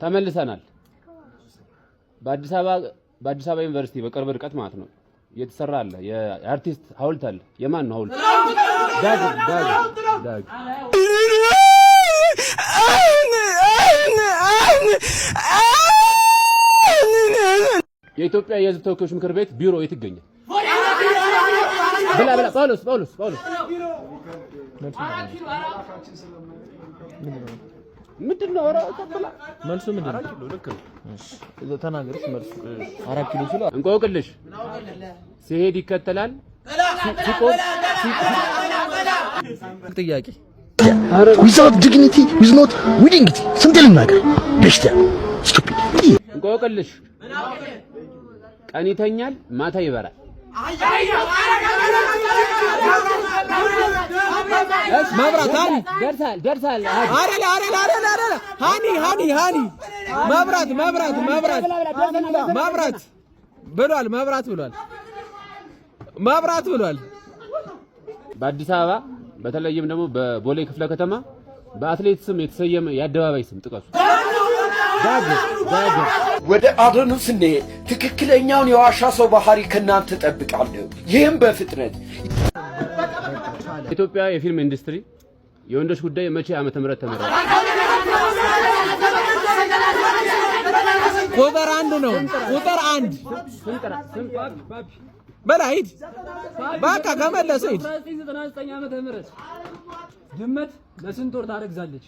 ተመልሰናል። በአዲስ አበባ ዩኒቨርሲቲ በቅርብ ርቀት ማለት ነው እየተሰራ አለ የአርቲስት ሐውልት አለ። የማን ነው ሐውልት? ዳግ የኢትዮጵያ የሕዝብ ተወካዮች ምክር ቤት ቢሮ የት ይገኛል? በላ ጳውሎስ ምንድነው? ኧረ ተበላ መልሱ ምንድነው? 4 ኪሎ ልክ ነው። እሺ ተናገርሽ መልሱ 4 ኪሎ ሲሉ እንቆቅልሽ ሲሄድ ይከተላል ሲቆም ጥያቄ without dignity is not winning it ስንት ልናገር በሽታ stupid እንቆቅልሽ ቀን ይተኛል ማታ ይበራል። መብራት ደርሳል ሃኒ መብራት ብሏል። በአዲስ አበባ በተለይም ደግሞ በቦሌ ክፍለ ከተማ በአትሌት ስም የተሰየመ የአደባባይ ስም ጥቀሱ። ዳግ ወደ አደኑ ስንሄድ ትክክለኛውን የዋሻ ሰው ባህሪ ከናንተ ተጠብቃለሁ። ይህም በፍጥነት ኢትዮጵያ የፊልም ኢንዱስትሪ የወንዶች ጉዳይ መቼ ዓመተ ምህረት ተመረጠ? ቁጥር 1 ነው። ቁጥር 1 በላይድ ባካ ከመለሰ ሂድ 1999 ዓመተ ምህረት ድመት ለስንት ወር ታረግዛለች?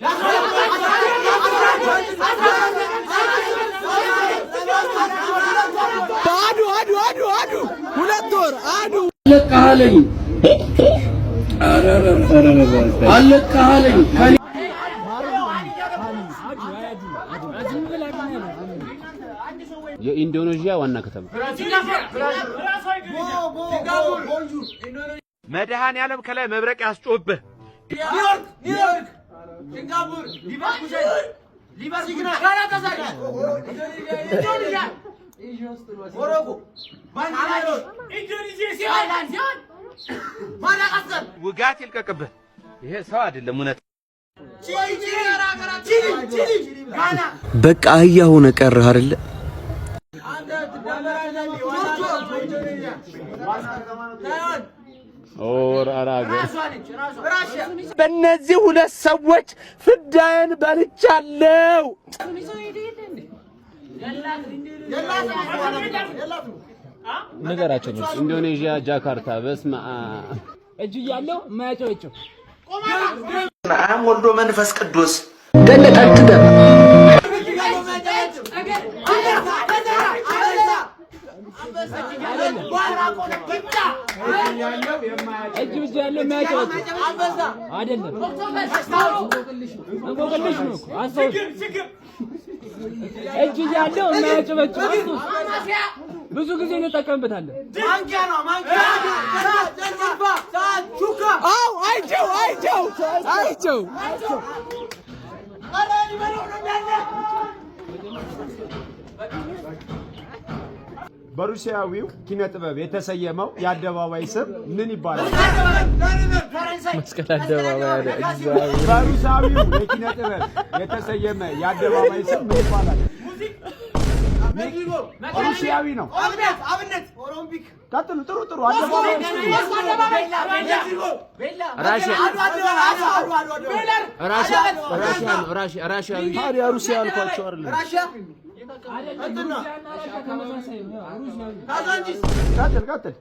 ባዱ 2 ወር አለቃለኝ አለቃለኝ የኢንዶኔዥያ ዋና ከተማ መድኃኔዓለም ከላይ መብረቅ ያስጮህብህ። ኒውዮርክ ሲንጋፖር ሊቨርፑል ጋላታሳራይ ኢንዶኔዥያ ሞሮኮ ባንግላዴሽ ኢንዶኔዥያ ታይላንድ ማዳጋስካር ውጋት ይልቀቅብህ። ይሄ ሰው አይደለም እውነት። ቺሊ ጋና በቃ አህያ ሆነ ቀረህ አይደለ? በእነዚህ ሁለት ሰዎች ፍዳዬን በልቻለሁ። ነገራቸው ኢንዶኔዥያ ጃካርታ በስማ እጅ ያለው ማያጨውጭው አም ወልዶ መንፈስ ቅዱስ ገለጣት ገባ እጅ ያለው ማያጨውጭው አይደለም። እንቆቅልሽ ነው እኮ አስተውል። እጅ ያለው ማያጨውጭው ብዙ ጊዜ እንጠቀምበታለን። ማንኪያ ነው ማንኪያ ቹካ አው አይቸው በሩሲያዊው ኪነ ጥበብ የተሰየመው የአደባባይ ስም ምን ይባላል? መስቀል አደባባይ አለ። በሩሲያዊው የኪነ ጥበብ የተሰየመ የአደባባይ ስም ምን ይባላል? ሩሲያዊ ነው። አብነት ኦሎምፒክ ቀጥሉ። ጥሩ አደባባይ ራሽያዊ ታዲያ ሩሲያ አልኳቸው አይደል? ቀጥል።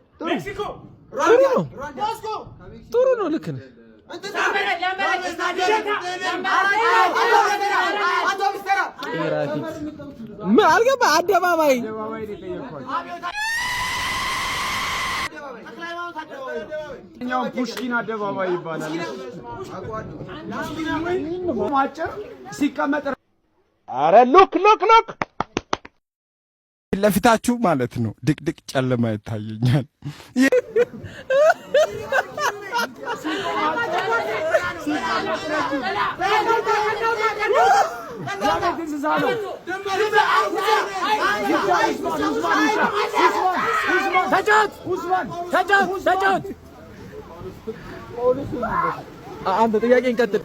ጥሩ ነው። ልክ ነህ። አልገባ አደባባይ ፑሽኪን አደባባይ ይባላል። ማጨር ሲቀመጥ አረ ሉክ ለፊታችሁ ማለት ነው ድቅድቅ ጨለማ ይታየኛል። ተጫወት አንተ ጥያቄን ቀጥል።